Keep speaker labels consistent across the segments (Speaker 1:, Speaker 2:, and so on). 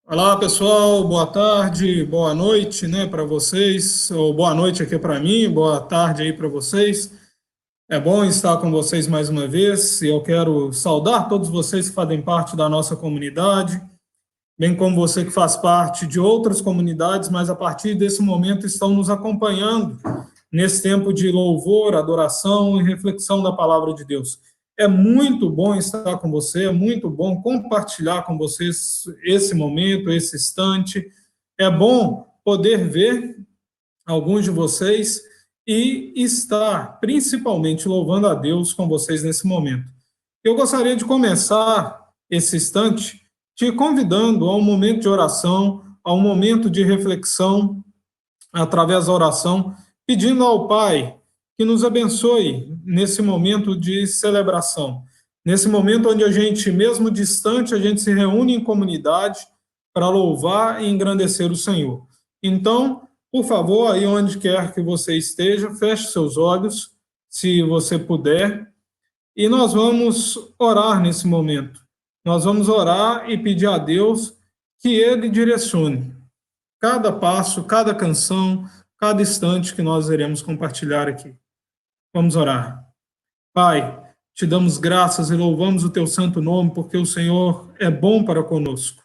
Speaker 1: Olá, pessoal. Boa tarde, boa noite, né, para vocês. Ou boa noite aqui para mim, boa tarde aí para vocês. É bom estar com vocês mais uma vez. E eu quero saudar todos vocês que fazem parte da nossa comunidade, bem como você que faz parte de outras comunidades, mas a partir desse momento estão nos acompanhando nesse tempo de louvor, adoração e reflexão da palavra de Deus. É muito bom estar com você, é muito bom compartilhar com vocês esse momento, esse instante. É bom poder ver alguns de vocês e estar principalmente louvando a Deus com vocês nesse momento. Eu gostaria de começar esse instante te convidando a um momento de oração, a um momento de reflexão através da oração, pedindo ao Pai que nos abençoe nesse momento de celebração, nesse momento onde a gente, mesmo distante, a gente se reúne em comunidade para louvar e engrandecer o Senhor. Então, por favor, aí onde quer que você esteja, feche seus olhos, se você puder, e nós vamos orar nesse momento. Nós vamos orar e pedir a Deus que Ele direcione cada passo, cada canção, cada instante que nós iremos compartilhar aqui. Vamos orar. Pai, te damos graças e louvamos o teu santo nome, porque o Senhor é bom para conosco.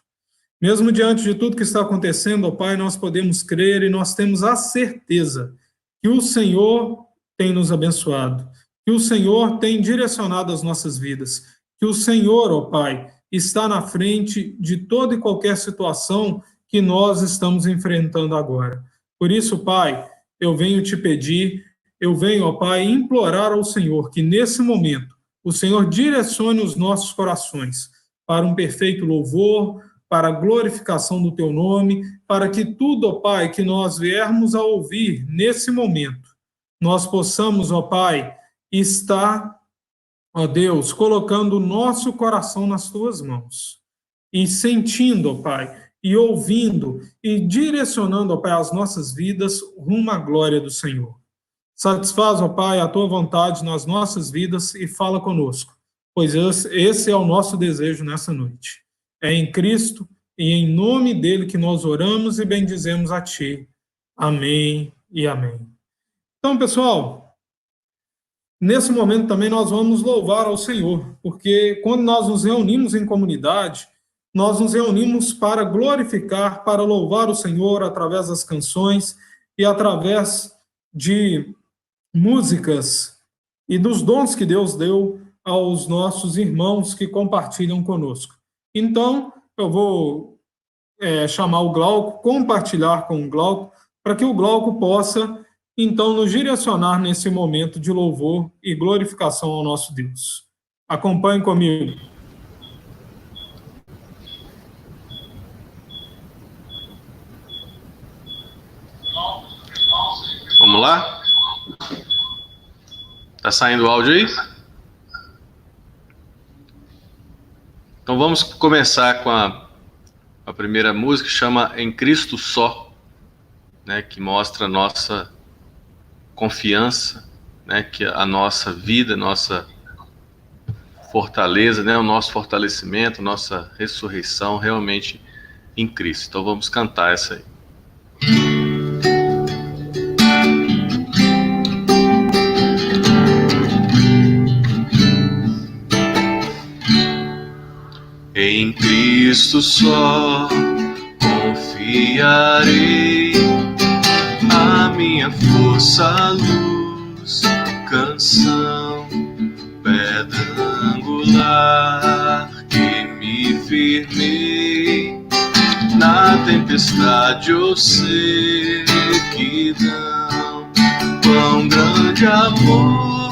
Speaker 1: Mesmo diante de tudo que está acontecendo, ó Pai, nós podemos crer e nós temos a certeza que o Senhor tem nos abençoado, que o Senhor tem direcionado as nossas vidas, que o Senhor, ó Pai, está na frente de toda e qualquer situação que nós estamos enfrentando agora. Por isso, Pai, eu venho te pedir, eu venho, ó Pai, implorar ao Senhor que nesse momento o Senhor direcione os nossos corações para um perfeito louvor, para a glorificação do teu nome, para que tudo, ó Pai, que nós viermos a ouvir nesse momento, nós possamos, ó Pai, estar, ó Deus, colocando o nosso coração nas tuas mãos e sentindo, ó Pai, e ouvindo e direcionando, ó Pai, as nossas vidas rumo à glória do Senhor. Satisfaz, ó Pai, a tua vontade nas nossas vidas e fala conosco, pois esse é o nosso desejo nessa noite. É em Cristo e em nome dele que nós oramos e bendizemos a ti. Amém e amém. Então, pessoal, nesse momento também nós vamos louvar ao Senhor, porque quando nós nos reunimos em comunidade, nós nos reunimos para glorificar, para louvar o Senhor através das canções e através de músicas e dos dons que Deus deu aos nossos irmãos que compartilham conosco. Então, eu vou chamar o Glauco, compartilhar com o Glauco, para que o Glauco possa, então, nos direcionar nesse momento de louvor e glorificação ao nosso Deus. Acompanhe comigo.
Speaker 2: Vamos lá? Tá saindo o áudio aí? Então vamos começar com a primeira música, que chama Em Cristo Só, né, que mostra a nossa confiança, né, que a nossa vida, nossa fortaleza, né, o nosso fortalecimento, nossa ressurreição realmente em Cristo. Então vamos cantar essa aí. Em Cristo só confiarei, a minha força, luz, canção, pedra angular que me firmei na tempestade ou sequidão. Quão grande amor,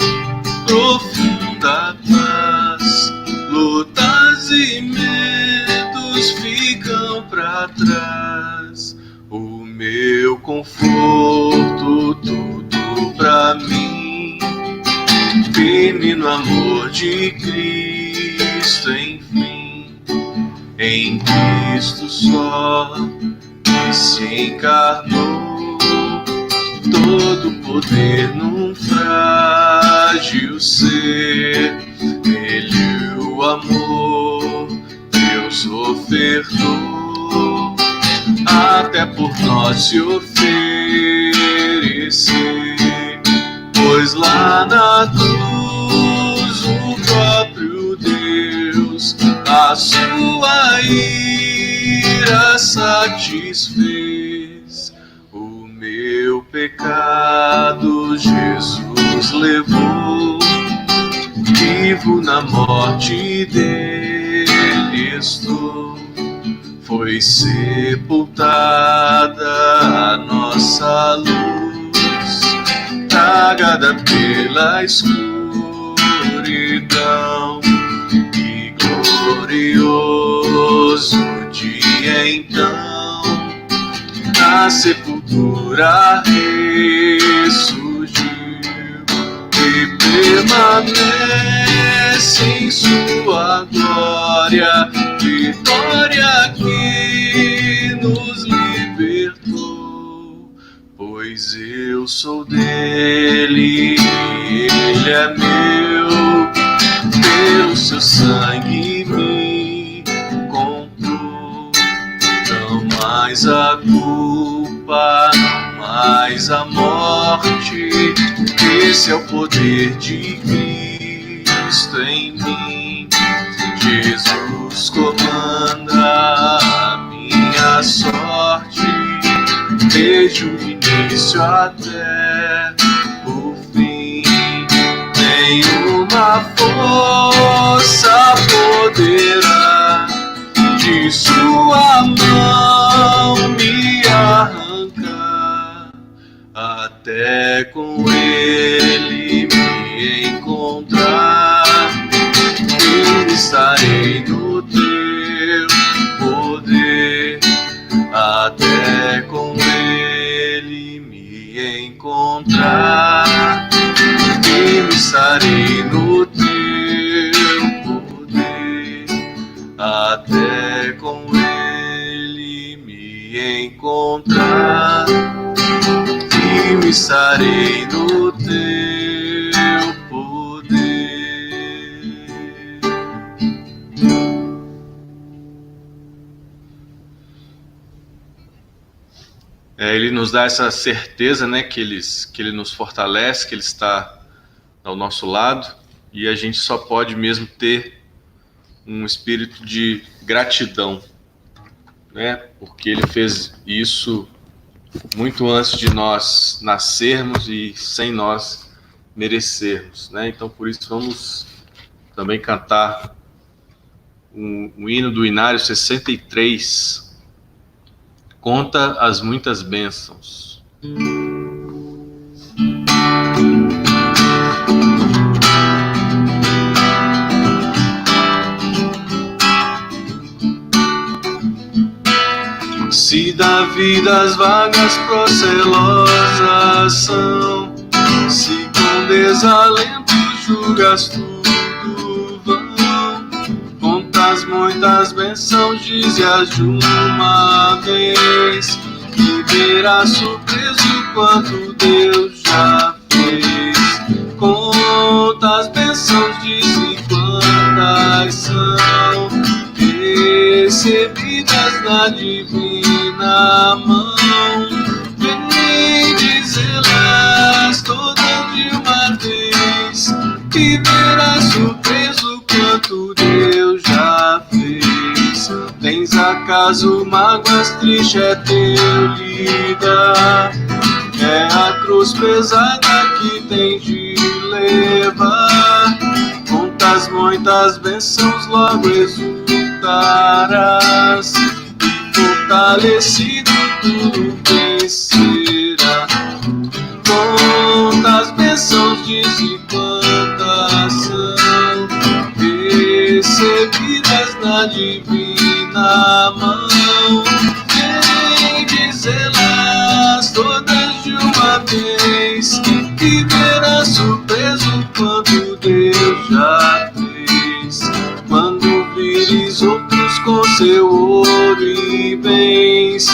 Speaker 2: profunda paz, lutas e medos ficam para trás. O meu conforto, tudo pra mim, firme no amor de Cristo, enfim, em Cristo só, que se encarnou, todo poder num frágil ser, Ele o amor, Deus ofertou, até por nós se oferecer, pois lá na cruz o próprio Deus a sua ira satisfez. O meu pecado Jesus levou, vivo na morte dele estou. Foi sepultada a nossa luz, tragada pela escuridão, e glorioso dia então, na sepultura ressurgiu e permanece em sua glória, vitória que nos libertou. Pois eu sou dele, ele é meu, pelo seu sangue me comprou. Não mais a culpa, não mais a morte, esse é o poder de Cristo em mim. Jesus comanda a minha sorte, desde o início até o fim. Nenhuma força poderá de sua mão me arrancar, até com ele me encontrar. Eu estarei no teu poder, até com ele me encontrar. Eu estarei no teu poder, até com ele me encontrar. Eu estarei no teu poder. Ele nos dá essa certeza, né, que ele nos fortalece, que ele está ao nosso lado, e a gente só pode mesmo ter um espírito de gratidão, né, porque ele fez isso muito antes de nós nascermos e sem nós merecermos, né? Então, por isso, vamos também cantar o hino do Inário 63, Conta as Muitas Bênçãos. Se da vida as vagas procelosas são, se com desalento julgas tudo vão, contas muitas bênçãos, dize-as de uma vez, e verás surpreso quanto Deus já fez. Contas bênçãos, dize quantas são, recebidas na divina mão. Vem dizê-las todas de uma vez, e verás surpreso quanto Deus já fez. Tens acaso mágoas, triste é teu lidar, é a cruz pesada que tens de levar. Contas muitas bênçãos, logo exultarás, e fortalecido tudo vencerá. Contas bênçãos, dize quantas são, recebidas na divina mão. Vem dizê-las todas de uma vez, e verás surpreso quanto Deus já fez. seu ouro e bens.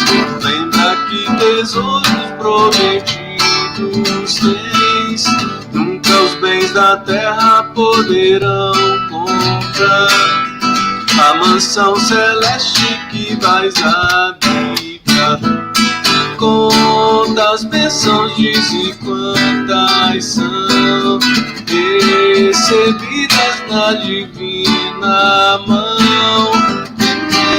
Speaker 2: Lembra que tesouros prometidos tens. Nunca os bens da terra poderão comprar a mansão celeste que vais habitar. Conta as bênçãos, diz e quantas são recebidas na divina mão.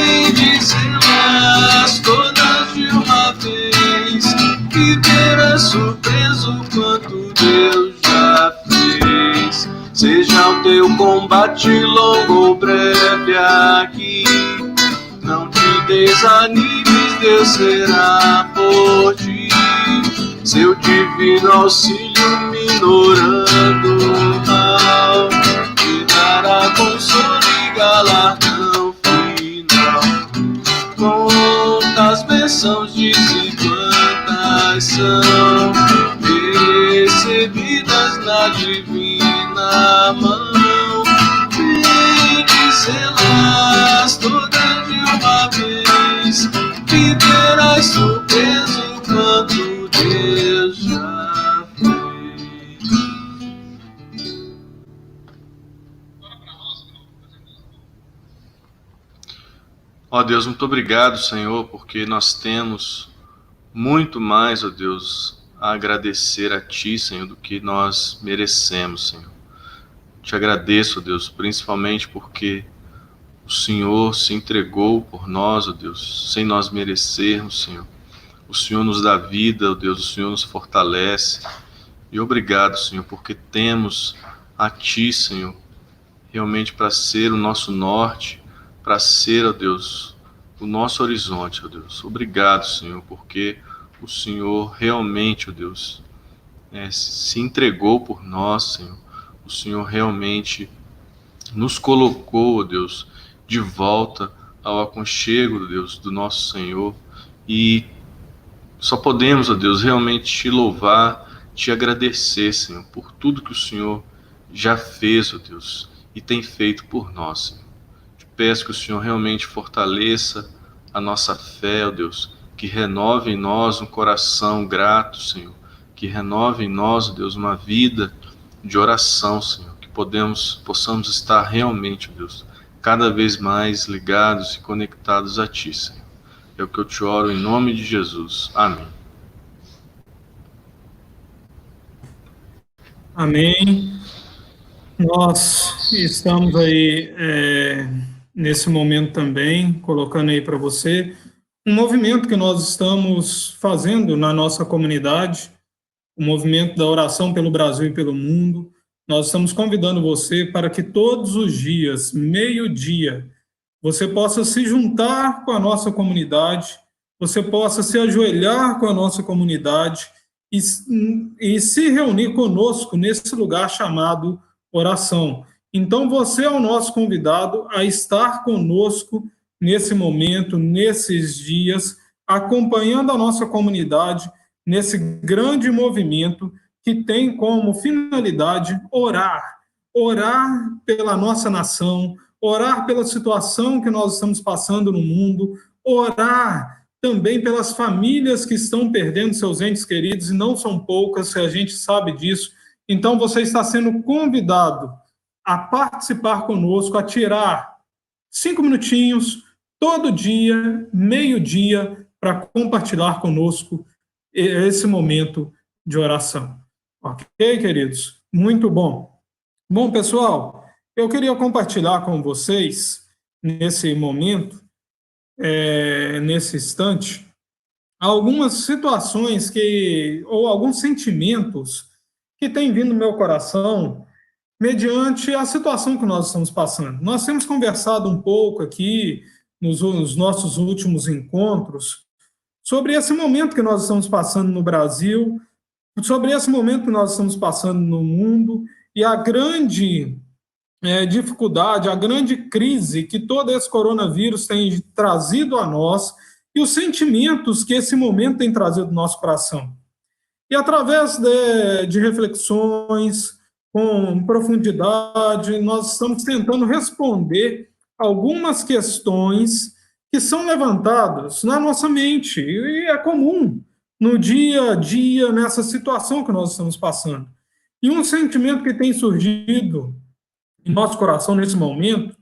Speaker 2: E dizê-las todas de uma vez, que verás surpreso quanto Deus já fez. Seja o teu combate longo ou breve aqui, não te desanimes, Deus será por ti. Seu divino auxílio minorando o mal, te dará consolo e galardão final. Conta as bênçãos, diz e quantas são recebidas na divina mão. E dizê-las todas de uma vez, que terás surpreso quanto Deus já fez. Ó Deus, muito obrigado, Senhor, porque nós temos muito mais, ó Deus, a agradecer a Ti, Senhor, do que nós merecemos, Senhor. Te agradeço, ó Deus, principalmente porque o Senhor se entregou por nós, ó Deus, sem nós merecermos, Senhor. O Senhor nos dá vida, ó Deus, o Senhor nos fortalece. E obrigado, Senhor, porque temos a Ti, Senhor, realmente para ser o nosso norte, para ser, ó Deus, o nosso horizonte, ó Deus. Obrigado, Senhor, porque o Senhor realmente, ó Deus, se entregou por nós, Senhor. O Senhor realmente nos colocou, ó Deus, de volta ao aconchego, ó Deus, do nosso Senhor. E só podemos, ó Deus, realmente te louvar, te agradecer, Senhor, por tudo que o Senhor já fez, ó Deus, e tem feito por nós, Senhor. Peço que o Senhor realmente fortaleça a nossa fé, ó Deus, que renove em nós um coração grato, Senhor, que renove em nós, ó Deus, uma vida de oração, Senhor, que possamos estar realmente, ó Deus, cada vez mais ligados e conectados a Ti, Senhor. É o que eu te oro em nome de Jesus. Amém.
Speaker 1: Amém. Nós estamos aí nesse momento também, colocando aí para você um movimento que nós estamos fazendo na nossa comunidade, o movimento da oração pelo Brasil e pelo mundo. Nós estamos convidando você para que todos os dias, meio-dia, você possa se juntar com a nossa comunidade, você possa se ajoelhar com a nossa comunidade e se reunir conosco nesse lugar chamado oração. Então, você é o nosso convidado a estar conosco nesse momento, nesses dias, acompanhando a nossa comunidade nesse grande movimento que tem como finalidade orar pela nossa nação, orar pela situação que nós estamos passando no mundo, orar também pelas famílias que estão perdendo seus entes queridos, e não são poucas, a gente sabe disso. Então, você está sendo convidado a participar conosco, a tirar 5 minutinhos, todo dia, meio-dia, para compartilhar conosco esse momento de oração. Ok, queridos? Muito bom. Bom, pessoal, eu queria compartilhar com vocês, nesse momento, nesse instante, algumas situações ou alguns sentimentos que têm vindo no meu coração mediante a situação que nós estamos passando. Nós temos conversado um pouco aqui nos nossos últimos encontros sobre esse momento que nós estamos passando no Brasil, sobre esse momento que nós estamos passando no mundo e a grande dificuldade, a grande crise que todo esse coronavírus tem trazido a nós e os sentimentos que esse momento tem trazido no nosso coração. E através de reflexões com profundidade, nós estamos tentando responder algumas questões que são levantadas na nossa mente, e é comum no dia a dia, nessa situação que nós estamos passando. E um sentimento que tem surgido em nosso coração nesse momento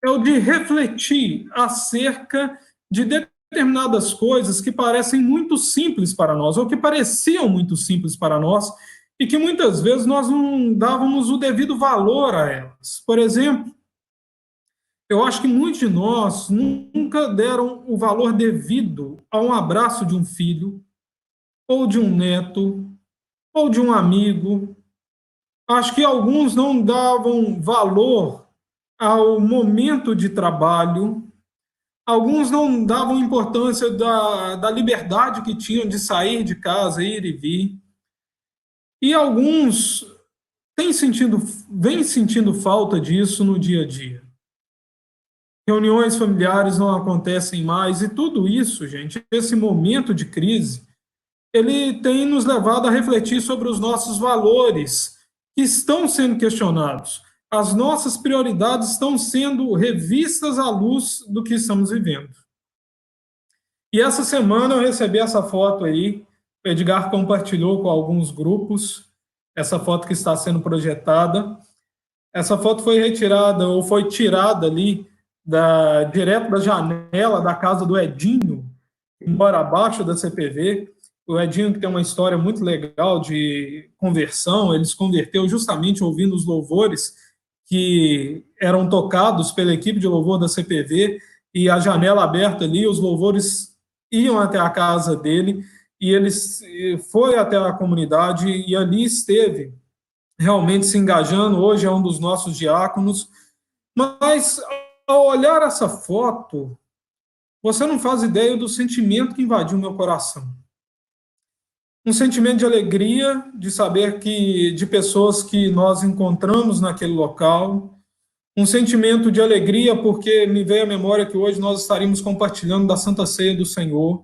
Speaker 1: é o de refletir acerca de determinadas coisas que parecem muito simples para nós, ou que pareciam muito simples para nós, e que muitas vezes nós não dávamos o devido valor a elas. Por exemplo, eu acho que muitos de nós nunca deram o valor devido a um abraço de um filho, ou de um neto, ou de um amigo. Acho que alguns não davam valor ao momento de trabalho, alguns não davam importância da liberdade que tinham de sair de casa, ir e vir, e alguns vêm sentindo falta disso no dia a dia. Reuniões familiares não acontecem mais, e tudo isso, gente, esse momento de crise, ele tem nos levado a refletir sobre os nossos valores, que estão sendo questionados. As nossas prioridades estão sendo revistas à luz do que estamos vivendo. E essa semana eu recebi essa foto aí, o Edgar compartilhou com alguns grupos, essa foto que está sendo projetada. Essa foto foi retirada, ou foi tirada ali, direto da janela da casa do Edinho, que mora abaixo da CPV. O Edinho, que tem uma história muito legal de conversão, ele se converteu justamente ouvindo os louvores que eram tocados pela equipe de louvor da CPV, e a janela aberta ali, os louvores iam até a casa dele, e ele foi até a comunidade, e ali esteve realmente se engajando. Hoje é um dos nossos diáconos. Mas, ao olhar essa foto, você não faz ideia do sentimento que invadiu meu coração. Um sentimento de alegria, de saber que de pessoas que nós encontramos naquele local, um sentimento de alegria porque me veio à memória que hoje nós estaríamos compartilhando da Santa Ceia do Senhor,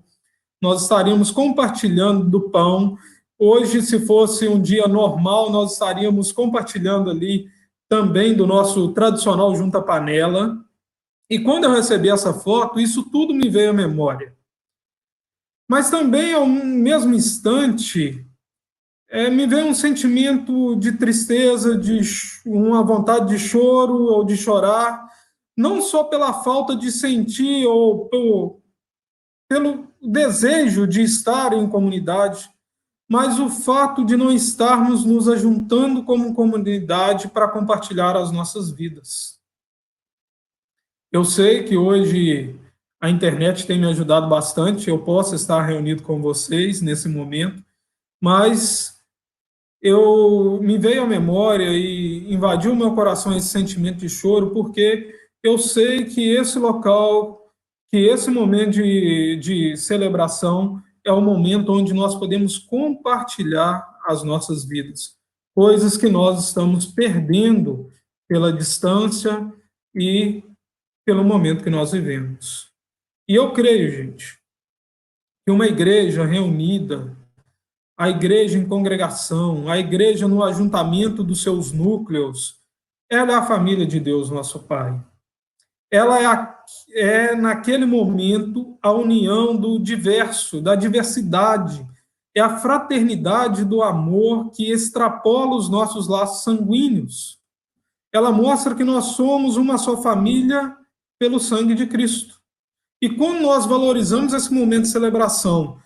Speaker 1: nós estaríamos compartilhando do pão. Hoje, se fosse um dia normal, nós estaríamos compartilhando ali também do nosso tradicional junta-panela. E quando eu recebi essa foto, isso tudo me veio à memória. Mas também, ao mesmo instante, me veio um sentimento de tristeza, de uma vontade de choro ou de chorar, não só pela falta de sentir ou pelo desejo de estar em comunidade, mas o fato de não estarmos nos ajuntando como comunidade para compartilhar as nossas vidas. Eu sei que hoje a internet tem me ajudado bastante, eu posso estar reunido com vocês nesse momento, mas me veio à memória e invadiu o meu coração esse sentimento de choro, porque eu sei que esse local, que esse momento de celebração é o momento onde nós podemos compartilhar as nossas vidas, coisas que nós estamos perdendo pela distância e pelo momento que nós vivemos. E eu creio, gente, que uma igreja reunida, a igreja em congregação, a igreja no ajuntamento dos seus núcleos, ela é a família de Deus, nosso Pai. Ela é naquele momento, a união do diverso, da diversidade, é a fraternidade do amor que extrapola os nossos laços sanguíneos. Ela mostra que nós somos uma só família pelo sangue de Cristo. E quando nós valorizamos esse momento de celebração,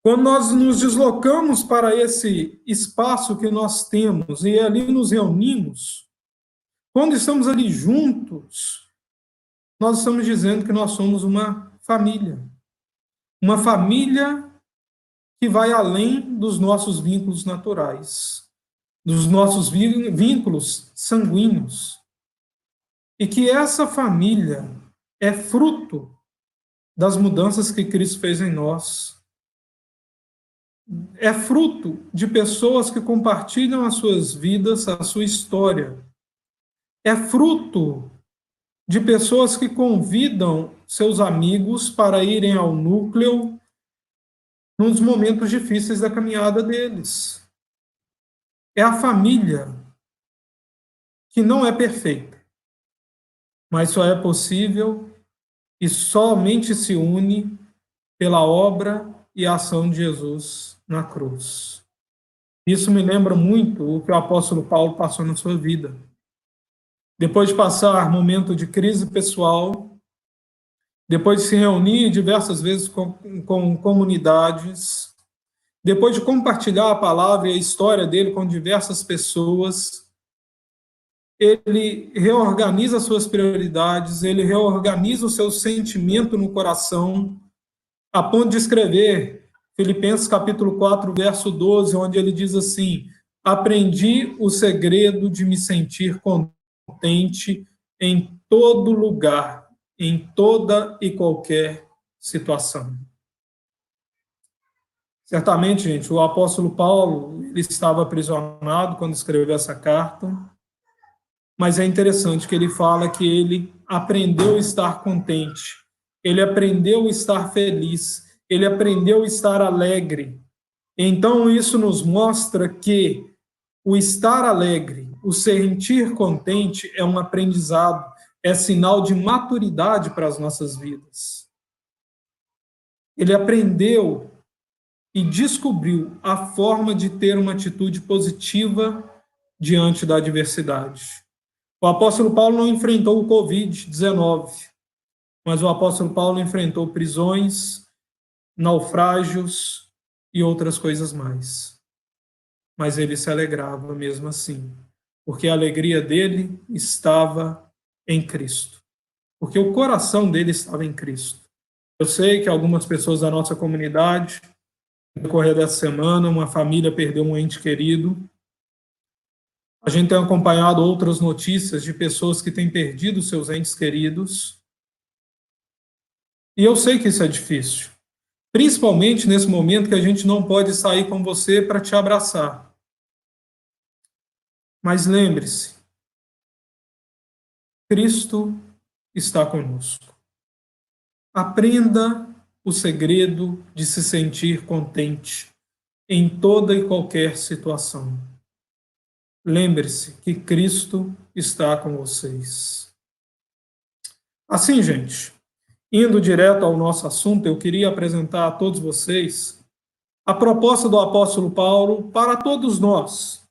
Speaker 1: quando nós nos deslocamos para esse espaço que nós temos e ali nos reunimos, quando estamos ali juntos, nós estamos dizendo que nós somos uma família que vai além dos nossos vínculos naturais, dos nossos vínculos sanguíneos, e que essa família é fruto das mudanças que Cristo fez em nós. É fruto de pessoas que compartilham as suas vidas, a sua história. É fruto de pessoas que convidam seus amigos para irem ao núcleo nos momentos difíceis da caminhada deles. É a família que não é perfeita, mas só é possível que somente se une pela obra e ação de Jesus na cruz. Isso me lembra muito o que o apóstolo Paulo passou na sua vida. Depois de passar momento de crise pessoal, depois de se reunir diversas vezes com comunidades, depois de compartilhar a palavra e a história dele com diversas pessoas, ele reorganiza suas prioridades, ele reorganiza o seu sentimento no coração, a ponto de escrever Filipenses capítulo 4, verso 12, onde ele diz assim: aprendi o segredo de me sentir contente em todo lugar, em toda e qualquer situação. Certamente, gente, o apóstolo Paulo ele estava aprisionado quando escreveu essa carta, mas é interessante que ele fala que ele aprendeu a estar contente, ele aprendeu a estar feliz, ele aprendeu a estar alegre. Então, isso nos mostra que o estar alegre, o sentir contente é um aprendizado, é sinal de maturidade para as nossas vidas. Ele aprendeu e descobriu a forma de ter uma atitude positiva diante da adversidade. O apóstolo Paulo não enfrentou o Covid-19, mas o apóstolo Paulo enfrentou prisões, naufrágios e outras coisas mais. Mas ele se alegrava mesmo assim, porque a alegria dele estava em Cristo, porque o coração dele estava em Cristo. Eu sei que algumas pessoas da nossa comunidade, no decorrer dessa semana, uma família perdeu um ente querido. A gente tem acompanhado outras notícias de pessoas que têm perdido seus entes queridos. E eu sei que isso é difícil, principalmente nesse momento que a gente não pode sair com você para te abraçar. Mas lembre-se, Cristo está conosco. Aprenda o segredo de se sentir contente em toda e qualquer situação. Lembre-se que Cristo está com vocês. Assim, gente, indo direto ao nosso assunto, eu queria apresentar a todos vocês a proposta do apóstolo Paulo para todos nós.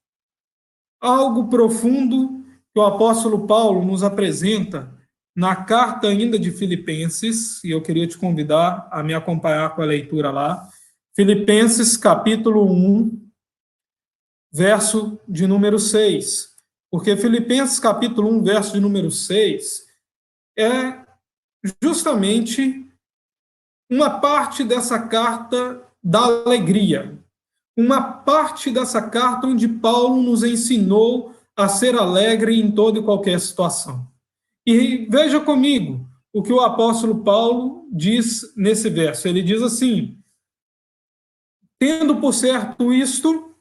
Speaker 1: Algo profundo que o apóstolo Paulo nos apresenta na carta ainda de Filipenses, e eu queria te convidar a me acompanhar com a leitura lá. Filipenses, capítulo 1, verso de número 6. Porque Filipenses, capítulo 1, verso de número 6, é justamente uma parte dessa carta da alegria. Uma parte dessa carta onde Paulo nos ensinou a ser alegre em toda e qualquer situação. E veja comigo o que o apóstolo Paulo diz nesse verso. Ele diz assim: tendo por certo isto,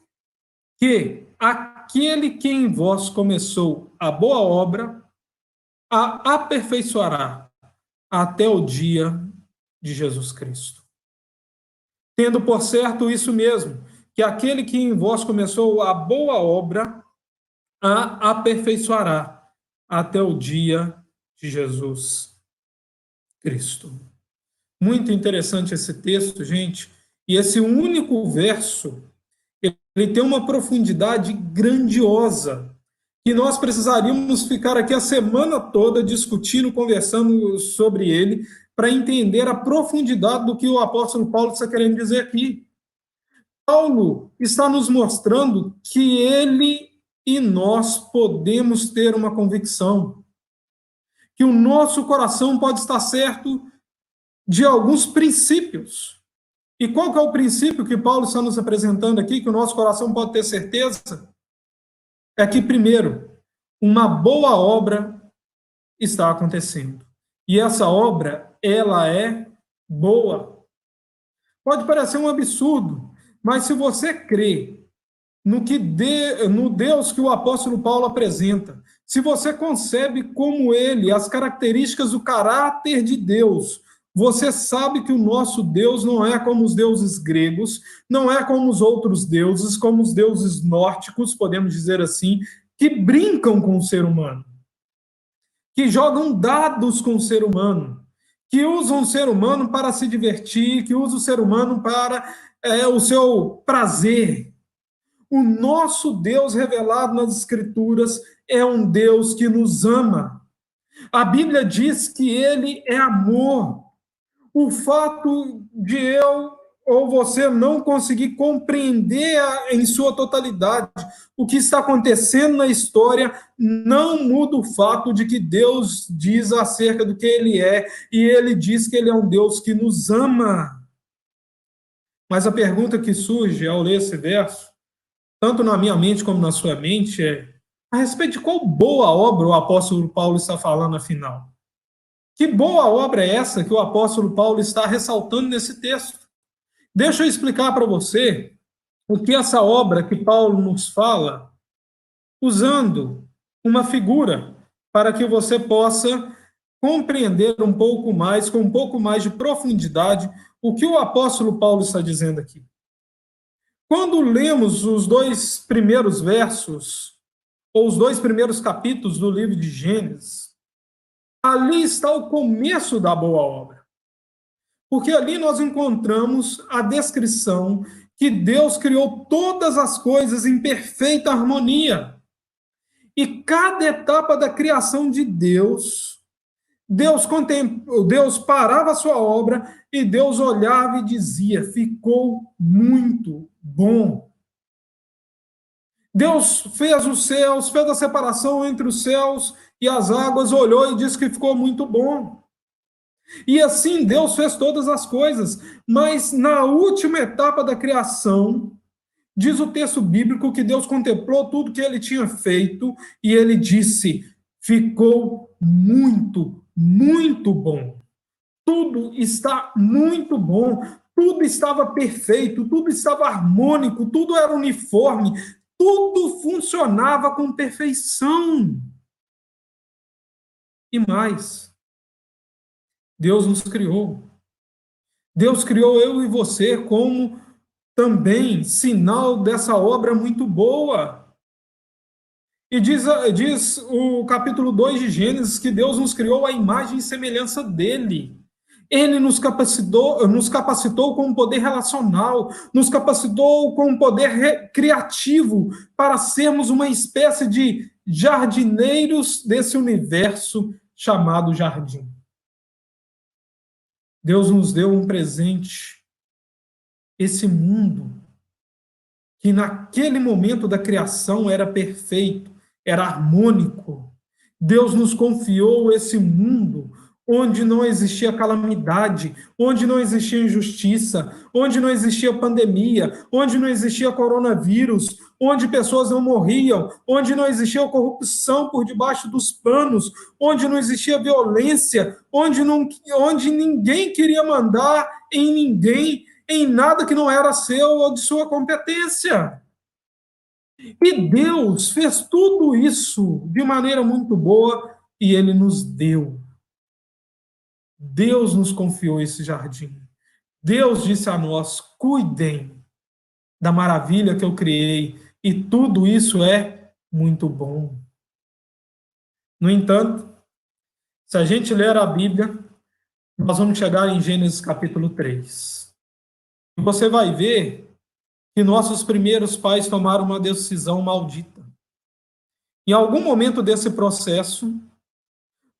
Speaker 1: que aquele que em vós começou a boa obra, a aperfeiçoará até o dia de Jesus Cristo. Tendo por certo isso mesmo, que aquele que em vós começou a boa obra, a aperfeiçoará até o dia de Jesus Cristo. Muito interessante esse texto, gente. E esse único verso, ele tem uma profundidade grandiosa, que nós precisaríamos ficar aqui a semana toda discutindo, conversando sobre ele, para entender a profundidade do que o apóstolo Paulo está querendo dizer aqui. Paulo está nos mostrando que ele e nós podemos ter uma convicção, que o nosso coração pode estar certo de alguns princípios. E qual que é o princípio que Paulo está nos apresentando aqui, que o nosso coração pode ter certeza? É que, primeiro, uma boa obra está acontecendo. E essa obra, ela é boa. Pode parecer um absurdo, mas se você crê no Deus que o apóstolo Paulo apresenta, se você concebe como ele as características do caráter de Deus, você sabe que o nosso Deus não é como os deuses gregos, não é como os outros deuses, como os deuses nórdicos, podemos dizer assim, que brincam com o ser humano, que jogam dados com o ser humano, que usa um ser humano para se divertir, que usa o ser humano para o seu prazer. O nosso Deus revelado nas Escrituras é um Deus que nos ama. A Bíblia diz que ele é amor. O fato de eu ou você não conseguir compreender em sua totalidade o que está acontecendo na história não muda o fato de que Deus diz acerca do que ele é, e ele diz que ele é um Deus que nos ama. Mas a pergunta que surge ao ler esse verso, tanto na minha mente como na sua mente, é a respeito de qual boa obra o apóstolo Paulo está falando afinal. Que boa obra é essa que o apóstolo Paulo está ressaltando nesse texto? Deixa eu explicar para você o que essa obra que Paulo nos fala, usando uma figura para que você possa compreender um pouco mais, com um pouco mais de profundidade, o que o apóstolo Paulo está dizendo aqui. Quando lemos os 2 primeiros versos, ou os 2 primeiros capítulos do livro de Gênesis, ali está o começo da boa obra. Porque ali nós encontramos a descrição que Deus criou todas as coisas em perfeita harmonia. E cada etapa da criação de Deus, Deus parava a sua obra e Deus olhava e dizia: ficou muito bom. Deus fez os céus, fez a separação entre os céus e as águas, olhou e disse que ficou muito bom. E assim Deus fez todas as coisas, mas na última etapa da criação, diz o texto bíblico que Deus contemplou tudo que ele tinha feito e ele disse: ficou muito, muito bom. Tudo está muito bom, tudo estava perfeito, tudo estava harmônico, tudo era uniforme, tudo funcionava com perfeição. E mais, Deus nos criou. Deus criou eu e você como também sinal dessa obra muito boa. E diz o capítulo 2 de Gênesis que Deus nos criou à imagem e semelhança dele. Ele nos capacitou com um poder relacional, nos capacitou com um poder criativo para sermos uma espécie de jardineiros desse universo chamado jardim. Deus nos deu um presente, esse mundo, que naquele momento da criação era perfeito, era harmônico. Deus nos confiou esse mundo onde não existia calamidade, onde não existia injustiça, onde não existia pandemia, onde não existia coronavírus, onde pessoas não morriam, onde não existia corrupção por debaixo dos panos, onde não existia violência, onde ninguém queria mandar em ninguém, em nada que não era seu ou de sua competência. E Deus fez tudo isso de maneira muito boa e Ele nos deu. Deus nos confiou esse jardim. Deus disse a nós: cuidem da maravilha que eu criei, e tudo isso é muito bom. No entanto, se a gente ler a Bíblia, nós vamos chegar em Gênesis capítulo 3. E você vai ver que nossos primeiros pais tomaram uma decisão maldita. Em algum momento desse processo,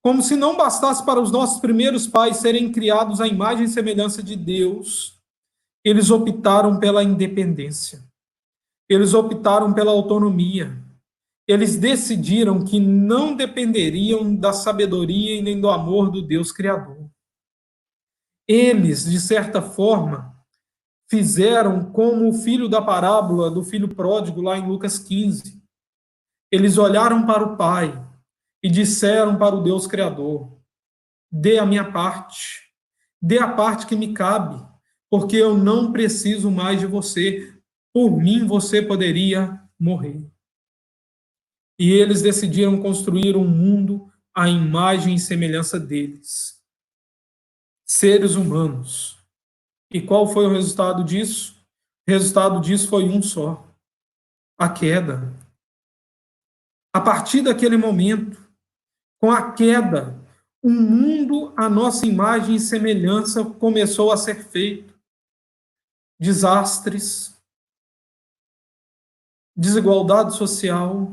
Speaker 1: como se não bastasse para os nossos primeiros pais serem criados à imagem e semelhança de Deus, eles optaram pela independência. Eles optaram pela autonomia. Eles decidiram que não dependeriam da sabedoria e nem do amor do Deus Criador. Eles, de certa forma, fizeram como o filho da parábola do filho pródigo lá em Lucas 15. Eles olharam para o pai e disseram para o Deus Criador: dê a minha parte, dê a parte que me cabe, porque eu não preciso mais de você. Por mim, você poderia morrer. E eles decidiram construir um mundo à imagem e semelhança deles. Seres humanos. E qual foi o resultado disso? O resultado disso foi um só: a queda. A partir daquele momento, com a queda, um mundo à nossa imagem e semelhança começou a ser feito. Desastres, desigualdade social,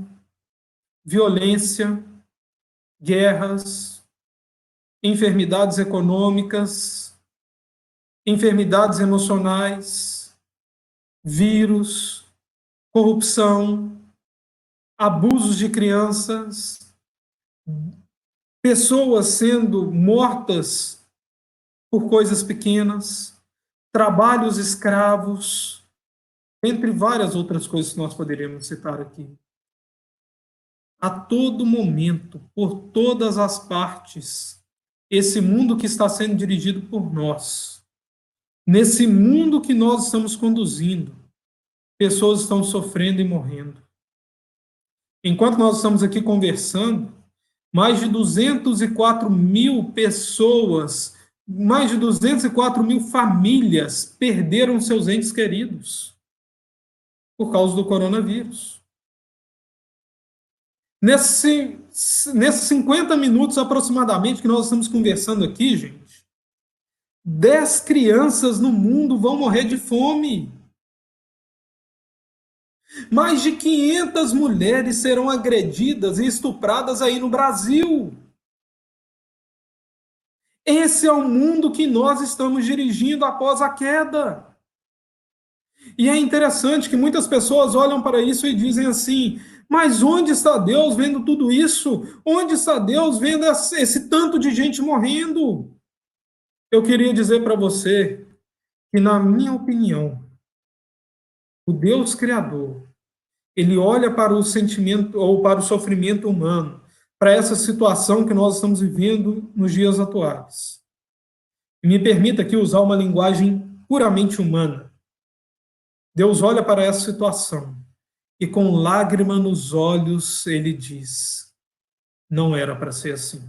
Speaker 1: violência, guerras, enfermidades econômicas, enfermidades emocionais, vírus, corrupção, abusos de crianças, pessoas sendo mortas por coisas pequenas, trabalhos escravos, entre várias outras coisas que nós poderíamos citar aqui. A todo momento, por todas as partes, esse mundo que está sendo dirigido por nós, nesse mundo que nós estamos conduzindo, pessoas estão sofrendo e morrendo. Enquanto nós estamos aqui conversando, mais de 204 mil pessoas, mais de 204 mil famílias perderam seus entes queridos por causa do coronavírus. Nesses 50 minutos aproximadamente que nós estamos conversando aqui, gente, 10 crianças no mundo vão morrer de fome. Mais de 500 mulheres serão agredidas e estupradas aí no Brasil. Esse é o mundo que nós estamos dirigindo após a queda. E é interessante que muitas pessoas olham para isso e dizem assim: mas onde está Deus vendo tudo isso? Onde está Deus vendo esse tanto de gente morrendo? Eu queria dizer para você que, na minha opinião, o Deus Criador, ele olha para o sentimento ou para o sofrimento humano, para essa situação que nós estamos vivendo nos dias atuais. E me permita aqui usar uma linguagem puramente humana. Deus olha para essa situação e, com lágrima nos olhos, ele diz: não era para ser assim.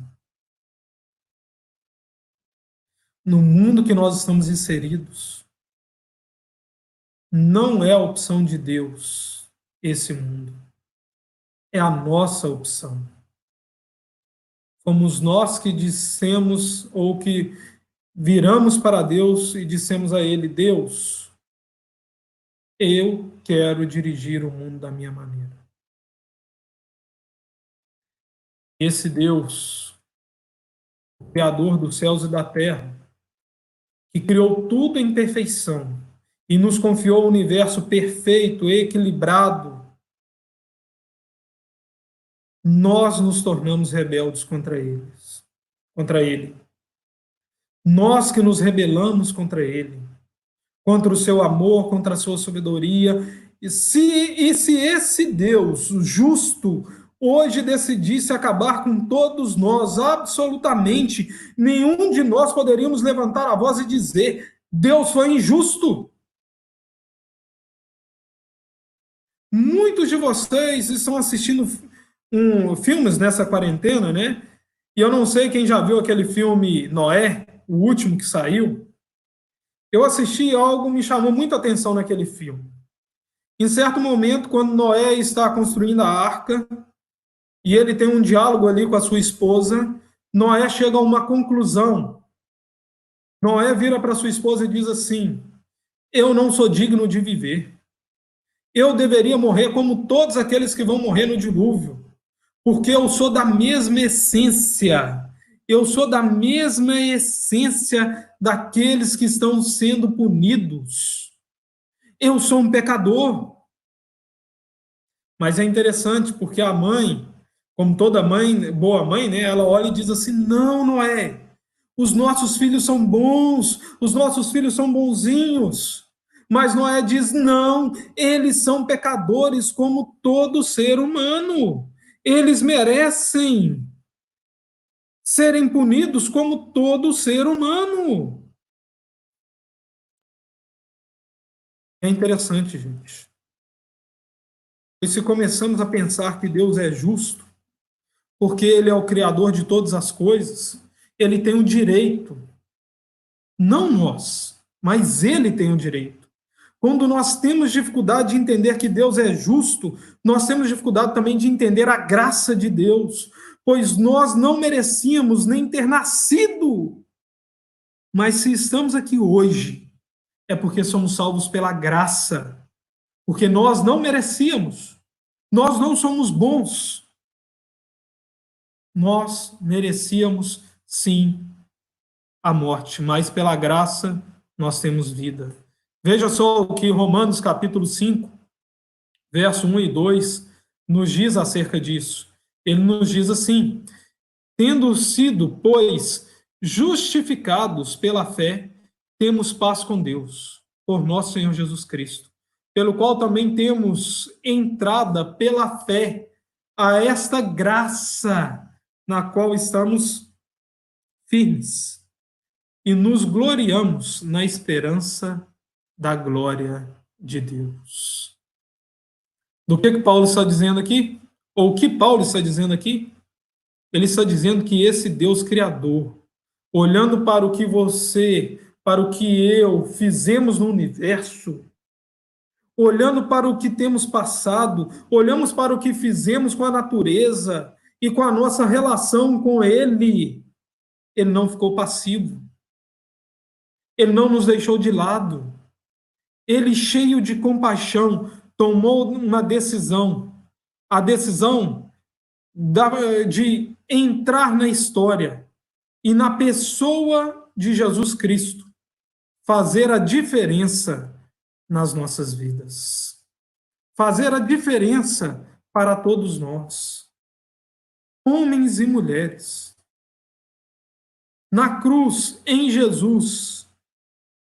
Speaker 1: No mundo que nós estamos inseridos, não é a opção de Deus esse mundo. É a nossa opção. Fomos nós que dissemos, ou que viramos para Deus e dissemos a Ele: Deus, eu quero dirigir o mundo da minha maneira. Esse Deus, o Criador dos céus e da terra, que criou tudo em perfeição e nos confiou o universo perfeito, equilibrado, nós nos tornamos rebeldes contra ele. Nós que nos rebelamos contra ele, contra o seu amor, contra a sua sabedoria. E se esse Deus justo hoje decidisse acabar com todos nós, absolutamente, nenhum de nós poderíamos levantar a voz e dizer: Deus foi injusto. Muitos de vocês estão assistindo filmes nessa quarentena, né? E eu não sei quem já viu aquele filme Noé, o último que saiu. Eu assisti algo, me chamou muita atenção naquele filme. Em certo momento, quando Noé está construindo a arca, e ele tem um diálogo ali com a sua esposa, Noé chega a uma conclusão. Noé vira para sua esposa e diz assim: eu não sou digno de viver. Eu deveria morrer como todos aqueles que vão morrer no dilúvio, porque eu sou da mesma essência. Eu sou da mesma essência daqueles que estão sendo punidos. Eu sou um pecador. Mas é interessante porque a mãe, como toda mãe, boa mãe, né, ela olha e diz assim: não, Noé, os nossos filhos são bons, os nossos filhos são bonzinhos. Mas Noé diz: não, eles são pecadores como todo ser humano. Eles merecem serem punidos como todo ser humano. É interessante, gente. E se começamos a pensar que Deus é justo, porque Ele é o Criador de todas as coisas, Ele tem o direito, não nós, mas Ele tem o direito. Quando nós temos dificuldade de entender que Deus é justo, nós temos dificuldade também de entender a graça de Deus. pois nós não merecíamos nem ter nascido. Mas se estamos aqui hoje, é porque somos salvos pela graça, porque nós não merecíamos, nós não somos bons, nós merecíamos sim a morte, mas pela graça nós temos vida. Veja só o que Romanos capítulo 5, verso 1 e 2 nos diz acerca disso. Ele nos diz assim: tendo sido, pois, justificados pela fé, temos paz com Deus, por nosso Senhor Jesus Cristo, pelo qual também temos entrada pela fé a esta graça na qual estamos firmes e nos gloriamos na esperança da glória de Deus. Do que Paulo está dizendo aqui? Ou o que Paulo está dizendo aqui? Ele está dizendo que esse Deus criador, olhando para o que você, para o que eu fizemos no universo, olhando para o que temos passado, olhamos para o que fizemos com a natureza e com a nossa relação com Ele, Ele não ficou passivo. Ele não nos deixou de lado. Ele, cheio de compaixão, tomou uma decisão. A decisão de entrar na história e na pessoa de Jesus Cristo, fazer a diferença nas nossas vidas. Fazer a diferença para todos nós, homens e mulheres. Na cruz, em Jesus,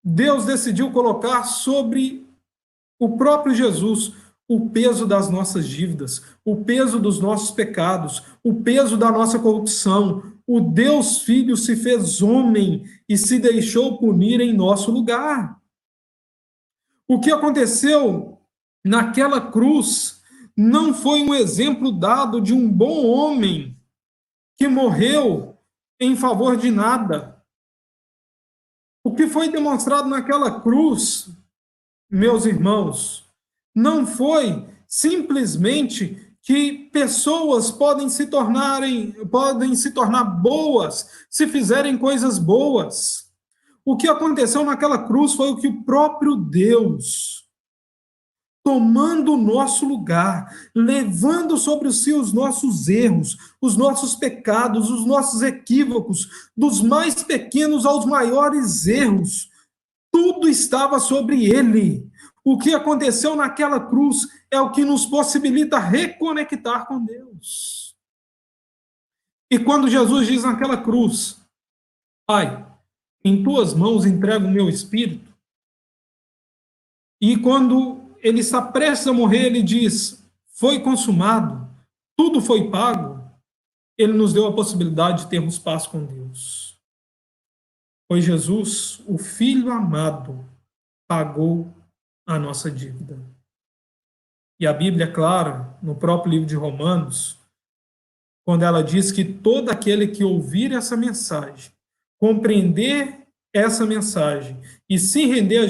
Speaker 1: Deus decidiu colocar sobre o próprio Jesus o peso das nossas dívidas, o peso dos nossos pecados, o peso da nossa corrupção. O Deus Filho se fez homem e se deixou punir em nosso lugar. O que aconteceu naquela cruz não foi um exemplo dado de um bom homem que morreu em favor de nada. O que foi demonstrado naquela cruz, meus irmãos, não foi simplesmente que pessoas podem se tornar boas se fizerem coisas boas. O que aconteceu naquela cruz foi o que o próprio Deus, tomando o nosso lugar, levando sobre si os nossos erros, os nossos pecados, os nossos equívocos, dos mais pequenos aos maiores erros, tudo estava sobre ele. O que aconteceu naquela cruz é o que nos possibilita reconectar com Deus. E quando Jesus diz naquela cruz: Pai, em tuas mãos entrego o meu espírito. E quando ele está prestes a morrer, ele diz: foi consumado, tudo foi pago. Ele nos deu a possibilidade de termos paz com Deus. Pois Jesus, o Filho amado, pagou a nossa dívida. E a Bíblia é clara, no próprio livro de Romanos, quando ela diz que todo aquele que ouvir essa mensagem, compreender essa mensagem e se render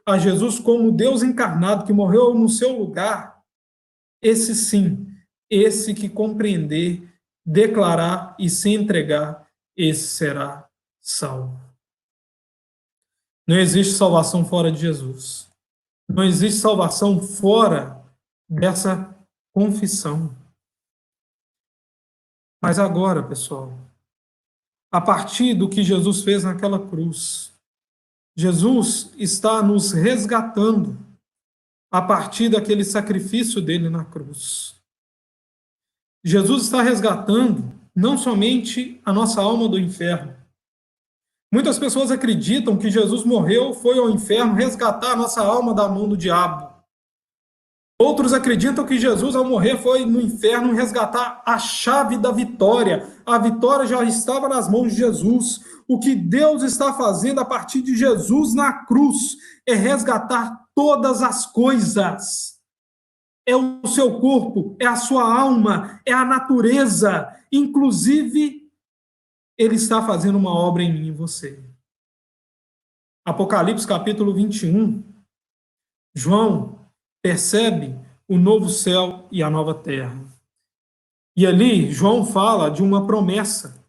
Speaker 1: a Jesus como Deus encarnado que morreu no seu lugar, esse sim, esse que compreender, declarar e se entregar, esse será salvo. Não existe salvação fora de Jesus. Não existe salvação fora dessa confissão. Mas agora, pessoal, a partir do que Jesus fez naquela cruz, Jesus está nos resgatando a partir daquele sacrifício dele na cruz. Jesus está resgatando não somente a nossa alma do inferno. Muitas pessoas acreditam que Jesus morreu, foi ao inferno resgatar a nossa alma da mão do diabo. Outros acreditam que Jesus, ao morrer, foi no inferno resgatar a chave da vitória. A vitória já estava nas mãos de Jesus. O que Deus está fazendo a partir de Jesus na cruz é resgatar todas as coisas. É o seu corpo, é a sua alma, é a natureza. Inclusive, Ele está fazendo uma obra em mim e em você. Apocalipse capítulo 21. João percebe o novo céu e a nova terra. E ali, João fala de uma promessa,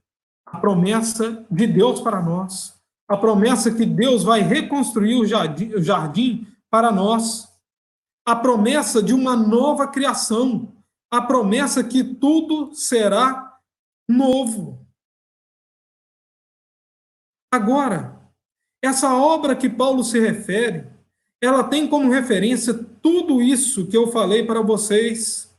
Speaker 1: a promessa de Deus para nós, a promessa que Deus vai reconstruir o jardim para nós, a promessa de uma nova criação, a promessa que tudo será novo. Agora, essa obra que Paulo se refere, ela tem como referência tudo isso que eu falei para vocês: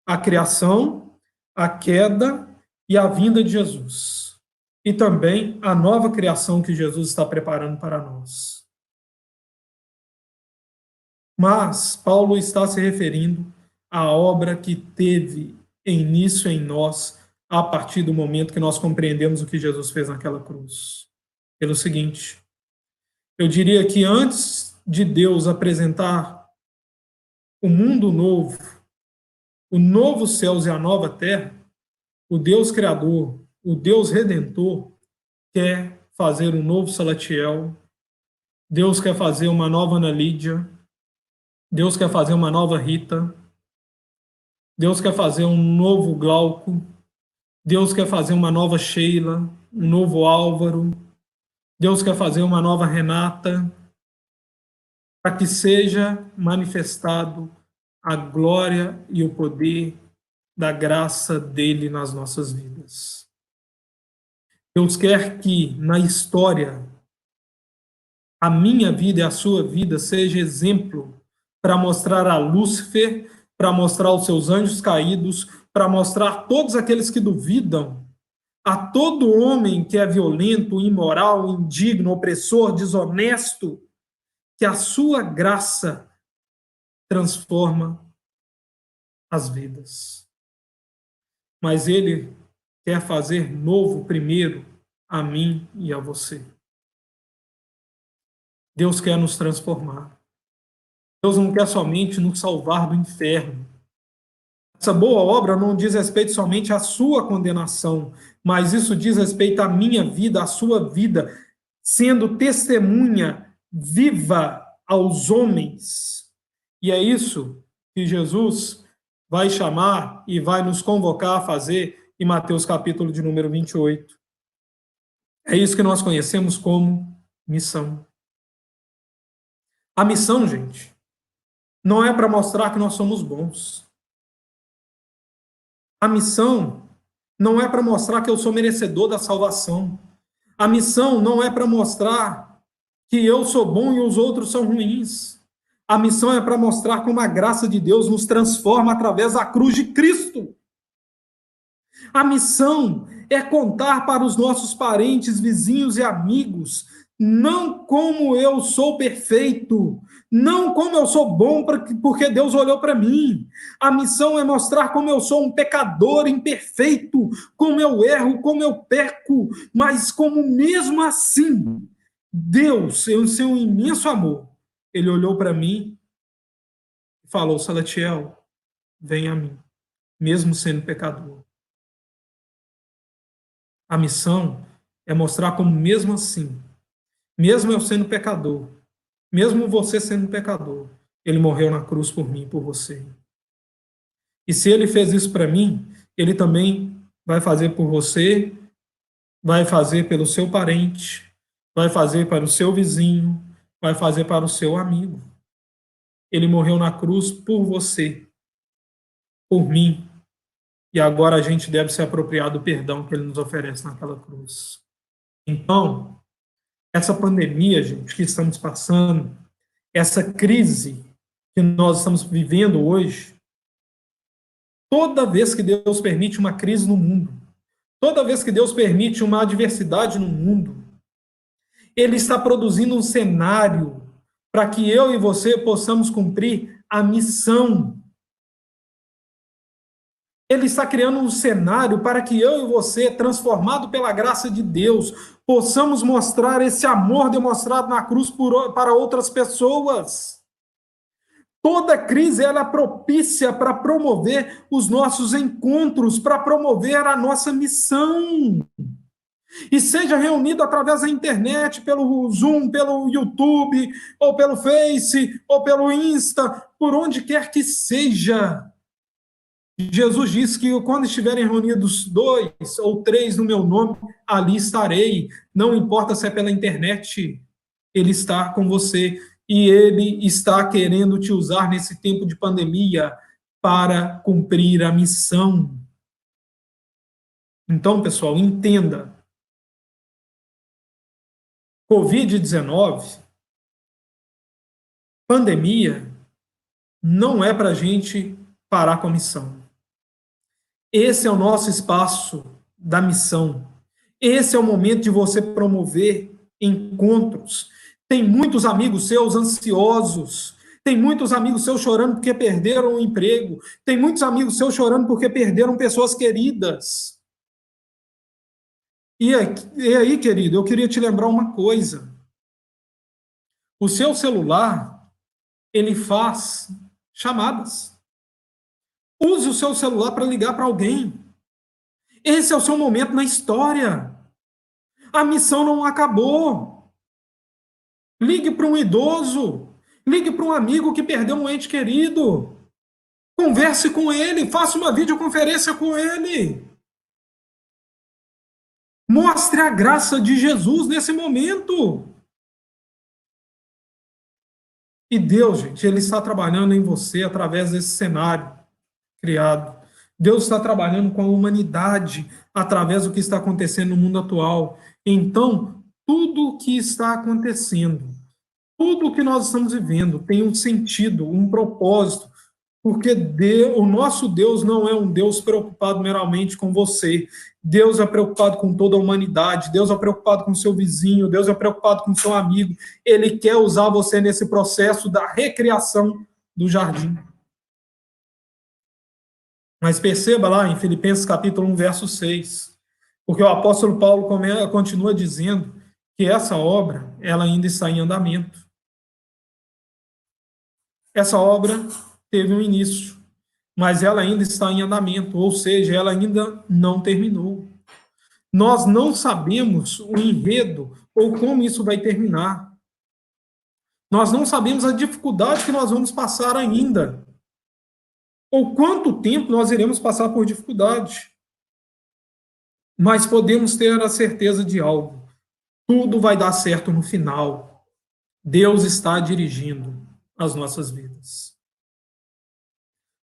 Speaker 1: a criação, a queda e a vinda de Jesus. E também a nova criação que Jesus está preparando para nós. Mas Paulo está se referindo à obra que teve início em nós a partir do momento que nós compreendemos o que Jesus fez naquela cruz. Pelo seguinte, eu diria que antes de Deus apresentar o mundo novo, o novo céus e a nova terra, o Deus Criador, o Deus Redentor, quer fazer um novo Salatiel, Deus quer fazer uma nova Ana Lídia, Deus quer fazer uma nova Rita, Deus quer fazer um novo Glauco, Deus quer fazer uma nova Sheila, um novo Álvaro, Deus quer fazer uma nova Renata, para que seja manifestado a glória e o poder da graça dele nas nossas vidas. Deus quer que na história a minha vida e a sua vida seja exemplo para mostrar a Lúcifer, para mostrar os seus anjos caídos, para mostrar todos aqueles que duvidam, a todo homem que é violento, imoral, indigno, opressor, desonesto, que a sua graça transforma as vidas. Mas ele quer fazer novo primeiro a mim e a você. Deus quer nos transformar. Deus não quer somente nos salvar do inferno. Essa boa obra não diz respeito somente à sua condenação, mas isso diz respeito à minha vida, à sua vida, sendo testemunha viva aos homens. E é isso que Jesus vai chamar e vai nos convocar a fazer em Mateus capítulo de número 28. É isso que nós conhecemos como missão. A missão, gente, não é para mostrar que nós somos bons. A missão não é para mostrar que eu sou merecedor da salvação. A missão não é para mostrar que eu sou bom e os outros são ruins. A missão é para mostrar como a graça de Deus nos transforma através da cruz de Cristo. A missão é contar para os nossos parentes, vizinhos e amigos, não como eu sou perfeito, não como eu sou bom porque Deus olhou para mim. A missão é mostrar como eu sou um pecador imperfeito, como eu erro, como eu peco, mas como mesmo assim, Deus, em seu imenso amor, ele olhou para mim e falou: Salatiel, vem a mim, mesmo sendo pecador. A missão é mostrar como mesmo assim, mesmo eu sendo pecador, mesmo você sendo pecador, ele morreu na cruz por mim e por você. E se ele fez isso para mim, ele também vai fazer por você, vai fazer pelo seu parente, vai fazer para o seu vizinho, vai fazer para o seu amigo. Ele morreu na cruz por você, por mim. E agora a gente deve se apropriar do perdão que ele nos oferece naquela cruz. Então, essa pandemia, gente, que estamos passando, essa crise que nós estamos vivendo hoje, toda vez que Deus permite uma crise no mundo, toda vez que Deus permite uma adversidade no mundo, ele está produzindo um cenário para que eu e você possamos cumprir a missão. Ele está criando um cenário para que eu e você, transformado pela graça de Deus, possamos mostrar esse amor demonstrado na cruz para outras pessoas. Toda crise ela é propícia para promover os nossos encontros, para promover a nossa missão. E seja reunido através da internet, pelo Zoom, pelo YouTube, ou pelo Face, ou pelo Insta, por onde quer que seja. Jesus disse que quando estiverem reunidos 2 ou 3 no meu nome, ali estarei. Não importa se é pela internet, ele está com você e ele está querendo te usar nesse tempo de pandemia para cumprir a missão. Então, pessoal, entenda. Covid-19, pandemia, não é para a gente parar com a missão. Esse é o nosso espaço da missão. Esse é o momento de você promover encontros. Tem muitos amigos seus ansiosos. Tem muitos amigos seus chorando porque perderam o emprego. Tem muitos amigos seus chorando porque perderam pessoas queridas. E aí, querido, eu queria te lembrar uma coisa. O seu celular, ele faz chamadas. Use o seu celular para ligar para alguém. Esse é o seu momento na história. A missão não acabou. Ligue para um idoso. Ligue para um amigo que perdeu um ente querido. Converse com ele. Faça uma videoconferência com ele. Mostre a graça de Jesus nesse momento. E Deus, gente, Ele está trabalhando em você através desse cenário criado. Deus está trabalhando com a humanidade através do que está acontecendo no mundo atual. Então, tudo o que está acontecendo, tudo o que nós estamos vivendo tem um sentido, um propósito, porque o nosso Deus não é um Deus preocupado meramente com você. Deus é preocupado com toda a humanidade, Deus é preocupado com seu vizinho, Deus é preocupado com seu amigo. Ele quer usar você nesse processo da recriação do jardim. Mas perceba lá em Filipenses capítulo 1, verso 6, porque o apóstolo Paulo continua dizendo que essa obra, ela ainda está em andamento. Essa obra teve um início, mas ela ainda está em andamento, ou seja, ela ainda não terminou. Nós não sabemos o enredo ou como isso vai terminar. Nós não sabemos a dificuldade que nós vamos passar ainda, ou quanto tempo nós iremos passar por dificuldade. Mas podemos ter a certeza de algo. Tudo vai dar certo no final. Deus está dirigindo as nossas vidas.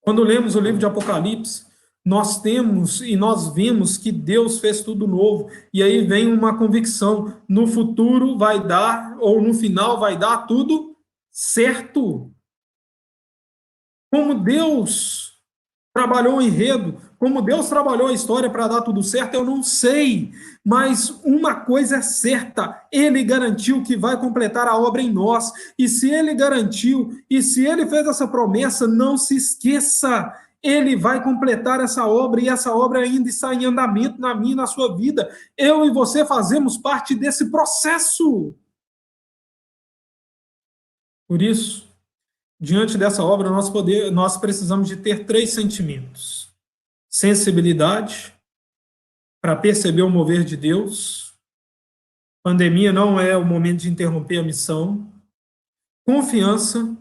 Speaker 1: Quando lemos o livro de Apocalipse, nós temos e nós vemos que Deus fez tudo novo. E aí vem uma convicção: no futuro vai dar, ou no final vai dar tudo certo. Como Deus trabalhou o enredo, como Deus trabalhou a história para dar tudo certo, eu não sei. Mas uma coisa é certa: Ele garantiu que vai completar a obra em nós. E se Ele garantiu, e se Ele fez essa promessa, não se esqueça: Ele vai completar essa obra, e essa obra ainda está em andamento na minha e na sua vida. Eu e você fazemos parte desse processo. Por isso, diante dessa obra, nós precisamos de ter 3 sentimentos: sensibilidade, para perceber o mover de Deus. Pandemia não é o momento de interromper a missão. Confiança,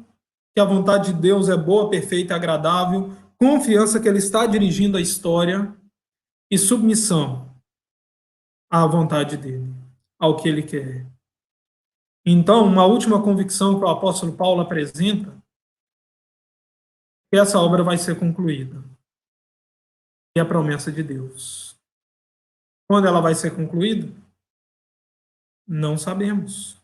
Speaker 1: que a vontade de Deus é boa, perfeita e agradável. Confiança que Ele está dirigindo a história. E submissão à vontade dEle, ao que Ele quer. Então, uma última convicção que o apóstolo Paulo apresenta: que essa obra vai ser concluída. É a promessa de Deus. Quando ela vai ser concluída? Não sabemos.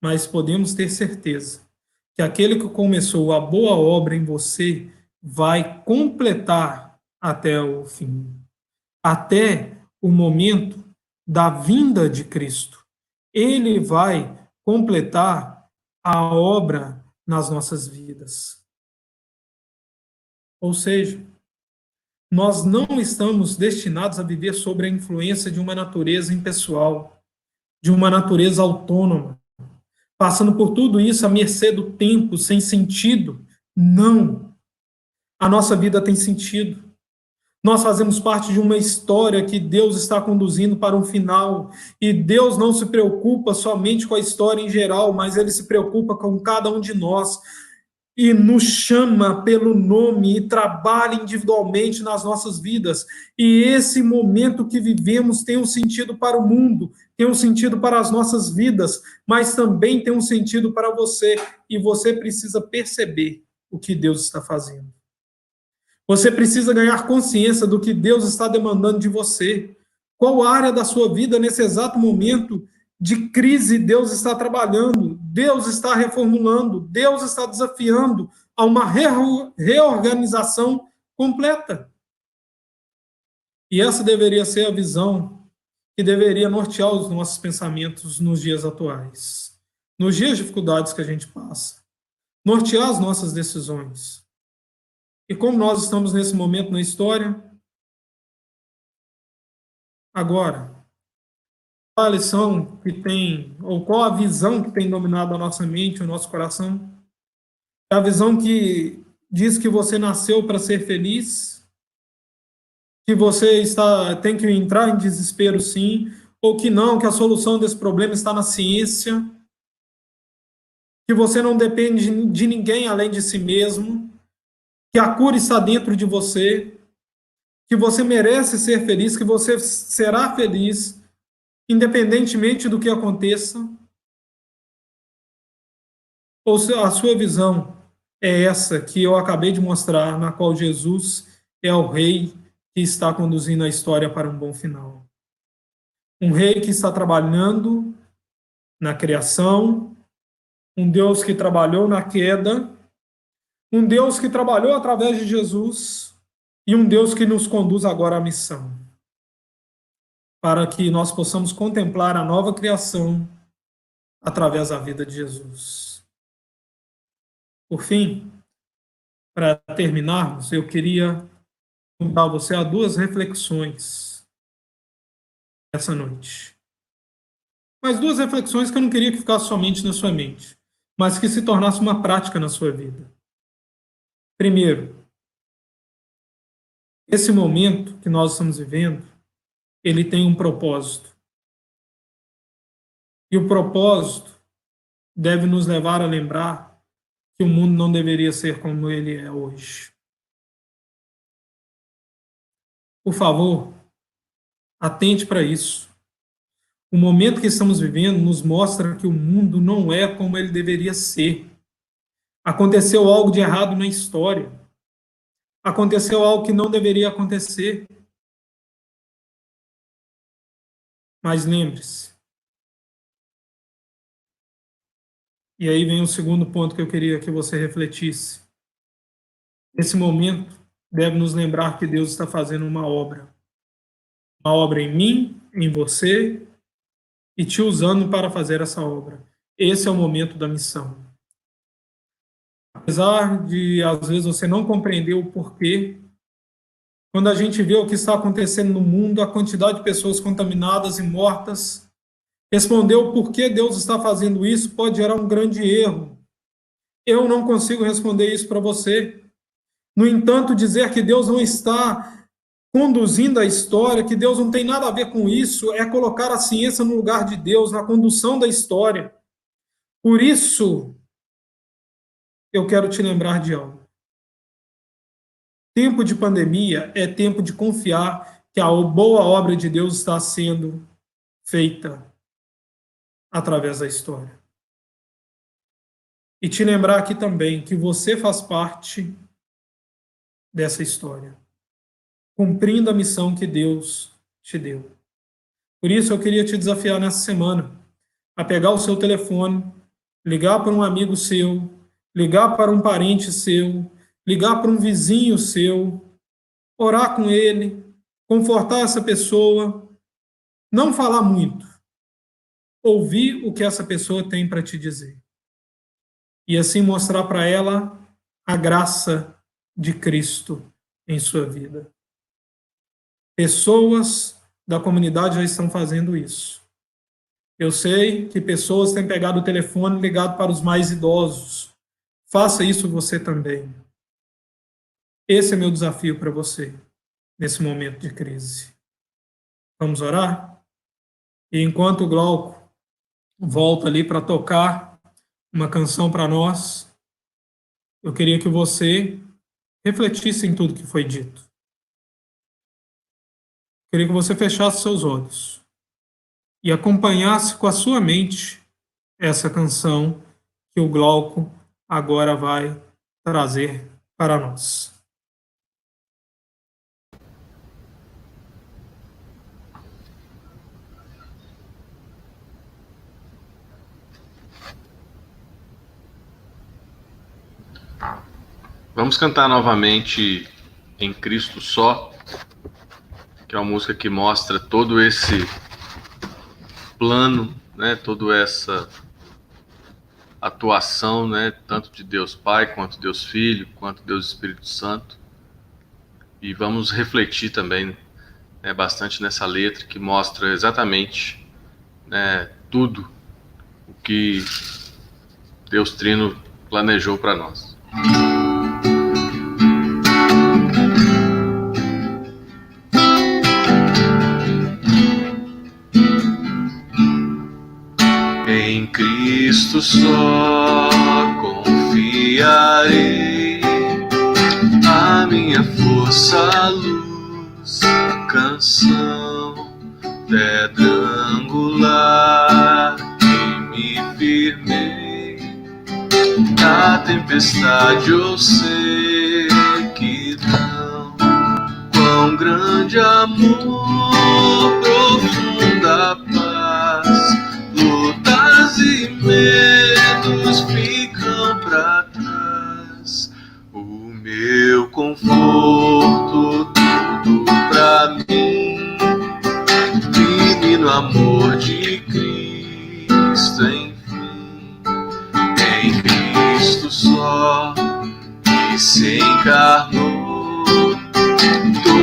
Speaker 1: Mas podemos ter certeza que aquele que começou a boa obra em você vai completar até o fim. Até o momento da vinda de Cristo. Ele vai completar a obra nas nossas vidas. Ou seja, nós não estamos destinados a viver sob a influência de uma natureza impessoal, de uma natureza autônoma, passando por tudo isso à mercê do tempo, sem sentido. Não. A nossa vida tem sentido. Nós fazemos parte de uma história que Deus está conduzindo para um final. E Deus não se preocupa somente com a história em geral, mas Ele se preocupa com cada um de nós. e nos chama pelo nome e trabalha individualmente nas nossas vidas. E esse momento que vivemos tem um sentido para o mundo, tem um sentido para as nossas vidas, mas também tem um sentido para você. E você precisa perceber o que Deus está fazendo. Você precisa ganhar consciência do que Deus está demandando de você. Qual área da sua vida, nesse exato momento de crise, Deus está trabalhando, Deus está reformulando, Deus está desafiando a uma reorganização completa. E essa deveria ser a visão que deveria nortear os nossos pensamentos nos dias atuais, nos dias de dificuldades que a gente passa, nortear as nossas decisões. E como nós estamos nesse momento na história, agora, qual a lição que tem, ou qual a visão que tem dominado a nossa mente, o nosso coração? É a visão que diz que você nasceu para ser feliz, que você tem que entrar em desespero sim, ou que não, que a solução desse problema está na ciência, que você não depende de ninguém além de si mesmo, que a cura está dentro de você, que você merece ser feliz, que você será feliz, independentemente do que aconteça. Ou se a sua visão é essa que eu acabei de mostrar, na qual Jesus é o rei que está conduzindo a história para um bom final. Um rei que está trabalhando na criação, um Deus que trabalhou na queda, um Deus que trabalhou através de Jesus e um Deus que nos conduz agora à missão, para que nós possamos contemplar a nova criação através da vida de Jesus. Por fim, para terminarmos, eu queria convidar você a duas reflexões essa noite. Mas duas reflexões que eu não queria que ficasse somente na sua mente, mas que se tornasse uma prática na sua vida. Primeiro, esse momento que nós estamos vivendo, ele tem um propósito. E o propósito deve nos levar a lembrar que o mundo não deveria ser como ele é hoje. Por favor, atente para isso. O momento que estamos vivendo nos mostra que o mundo não é como ele deveria ser. Aconteceu algo de errado na história. Aconteceu algo que não deveria acontecer. Mas lembre-se. E aí vem o segundo ponto que eu queria que você refletisse. Esse momento deve nos lembrar que Deus está fazendo uma obra. Uma obra em mim, em você, e te usando para fazer essa obra. Esse é o momento da missão. Apesar de, às vezes, você não compreender o porquê, quando a gente vê o que está acontecendo no mundo, a quantidade de pessoas contaminadas e mortas, responder o porquê Deus está fazendo isso pode gerar um grande erro. Eu não consigo responder isso para você. No entanto, dizer que Deus não está conduzindo a história, que Deus não tem nada a ver com isso, é colocar a ciência no lugar de Deus, na condução da história. Por isso, eu quero te lembrar de algo. Tempo de pandemia é tempo de confiar que a boa obra de Deus está sendo feita através da história. E te lembrar aqui também que você faz parte dessa história, cumprindo a missão que Deus te deu. Por isso, eu queria te desafiar nessa semana a pegar o seu telefone, ligar para um amigo seu, ligar para um parente seu, ligar para um vizinho seu, orar com ele, confortar essa pessoa, não falar muito, ouvir o que essa pessoa tem para te dizer. E assim mostrar para ela a graça de Cristo em sua vida. Pessoas da comunidade já estão fazendo isso. Eu sei que pessoas têm pegado o telefone e ligado para os mais idosos. Faça isso você também. Esse é meu desafio para você, nesse momento de crise. Vamos orar? E enquanto o Glauco volta ali para tocar uma canção para nós, eu queria que você refletisse em tudo que foi dito. Eu queria que você fechasse seus olhos e acompanhasse com a sua mente essa canção que o Glauco agora vai trazer para nós.
Speaker 2: Vamos cantar novamente Em Cristo Só, que é uma música que mostra todo esse plano, né, toda essa atuação, né, tanto de Deus Pai, quanto Deus Filho, quanto Deus Espírito Santo. E vamos refletir também, né, bastante nessa letra que mostra exatamente, né, tudo o que Deus Trino planejou para nós. Em Cristo só confiarei, a minha força, luz, canção, pedra angular que me firmei. Na tempestade ou sequidão, quão grande amor, profunda paz, lutas e medos ficam pra trás. O meu conforto, tudo pra mim, divino amor de Cristo, enfim. Em Cristo só, que se encarnou,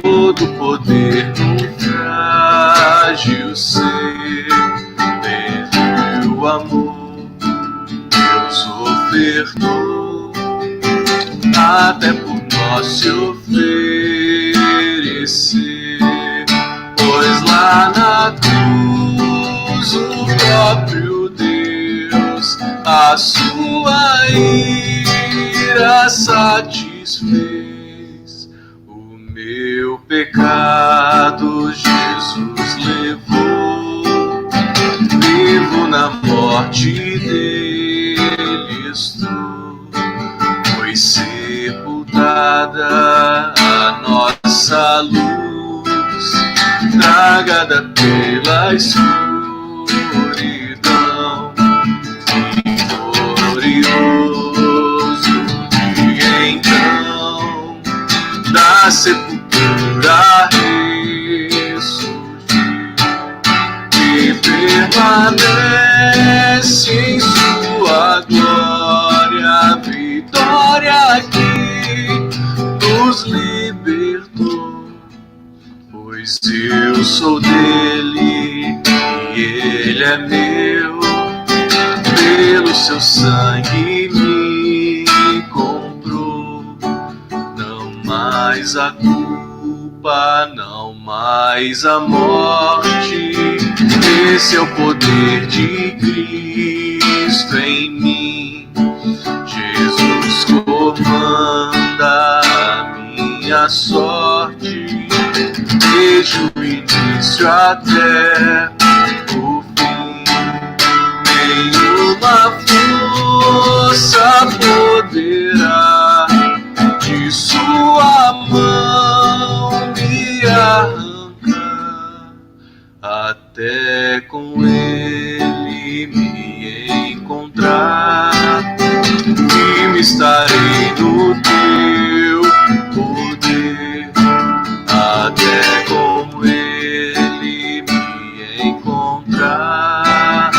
Speaker 2: todo poder num frágil ser, desde o amor Deus ofertou, até por nós se oferecer. Pois lá na cruz o próprio Deus a sua ira satisfez. O meu pecado Jesus levou, vivo na morte dele estou. Foi sepultada a nossa luz, tragada pela escuridão, glorioso dia então, da sepultura ressurgiu e permanece em sua glória, a vitória que nos libertou. Pois eu sou dele e ele é meu, pelo seu sangue me comprou. Não mais a culpa, não mais a morte, esse é o poder de Cristo em mim. Jesus comanda a minha sorte, desde o início até o fim. Nenhuma força poderá de sua mão me arrancar, até com ele me encontrar. Firme estarei no teu poder, até com ele me encontrar.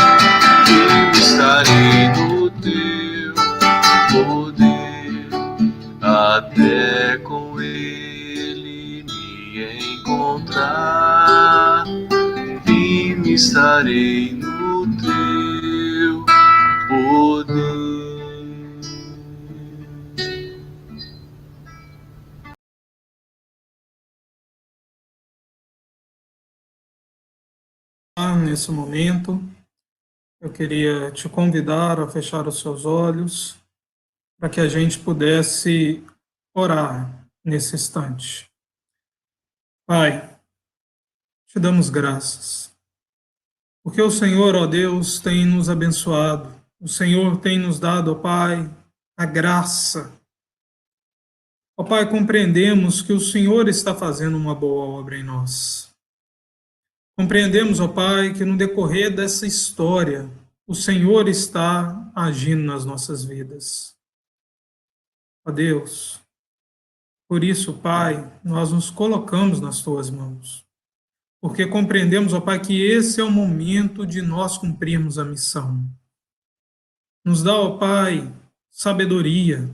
Speaker 2: Firme estarei no teu poder, até com ele me encontrar. Firme estarei no teu poder.
Speaker 1: Nesse momento, eu queria te convidar a fechar os seus olhos para que a gente pudesse orar nesse instante. Pai, te damos graças, porque o Senhor, ó Deus, tem nos abençoado. O Senhor tem nos dado, ó Pai, a graça. Ó Pai, compreendemos que o Senhor está fazendo uma boa obra em nós. Compreendemos, ó Pai, que no decorrer dessa história, o Senhor está agindo nas nossas vidas. Ó Deus, por isso, Pai, nós nos colocamos nas Tuas mãos. Porque compreendemos, ó Pai, que esse é o momento de nós cumprirmos a missão. Nos dá, ó Pai, sabedoria.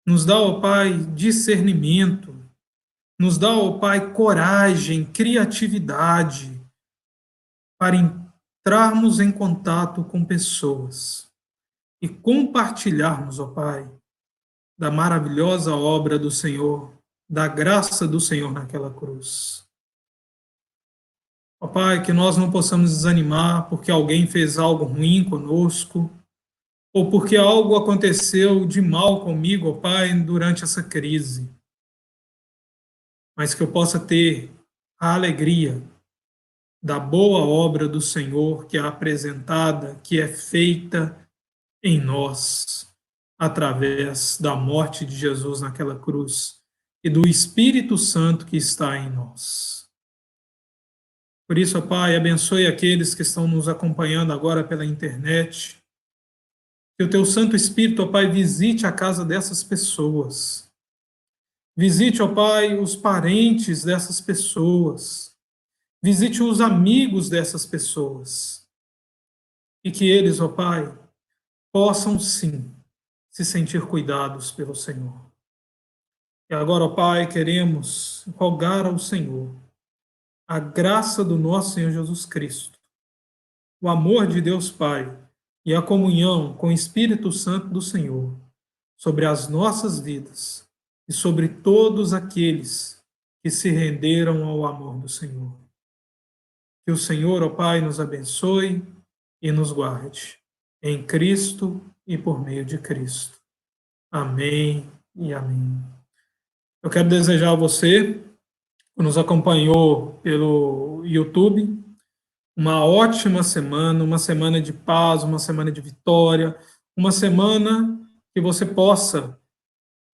Speaker 1: Nos dá, ó Pai, discernimento. Nos dá, ó Pai, coragem, criatividade para entrarmos em contato com pessoas e compartilharmos, ó Pai, da maravilhosa obra do Senhor, da graça do Senhor naquela cruz. Ó Pai, que nós não possamos desanimar porque alguém fez algo ruim conosco, ou porque algo aconteceu de mal comigo, ó Pai, durante essa crise. Mas que eu possa ter a alegria da boa obra do Senhor que é apresentada, que é feita em nós, através da morte de Jesus naquela cruz e do Espírito Santo que está em nós. Por isso, ó Pai, abençoe aqueles que estão nos acompanhando agora pela internet. Que o Teu Santo Espírito, ó Pai, visite a casa dessas pessoas. Visite, ó Pai, os parentes dessas pessoas. Visite os amigos dessas pessoas. E que eles, ó Pai, possam sim se sentir cuidados pelo Senhor. E agora, ó Pai, queremos rogar ao Senhor a graça do nosso Senhor Jesus Cristo, o amor de Deus Pai e a comunhão com o Espírito Santo do Senhor sobre as nossas vidas e sobre todos aqueles que se renderam ao amor do Senhor. Que o Senhor, ó Pai, nos abençoe e nos guarde, em Cristo e por meio de Cristo. Amém e amém. Eu quero desejar a você, que nos acompanhou pelo YouTube, uma ótima semana, uma semana de paz, uma semana de vitória, uma semana que você possa,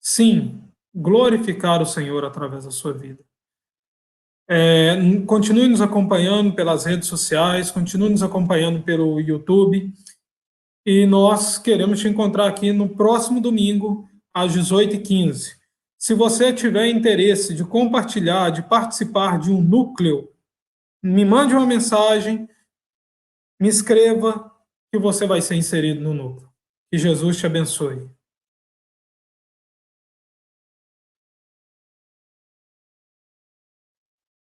Speaker 1: sim, glorificar o Senhor através da sua vida. Continue nos acompanhando pelas redes sociais, continue nos acompanhando pelo YouTube, e nós queremos te encontrar aqui no próximo domingo, às 18h15. Se você tiver interesse de compartilhar, de participar de um núcleo, me mande uma mensagem, me escreva, que você vai ser inserido no núcleo. Que Jesus te abençoe.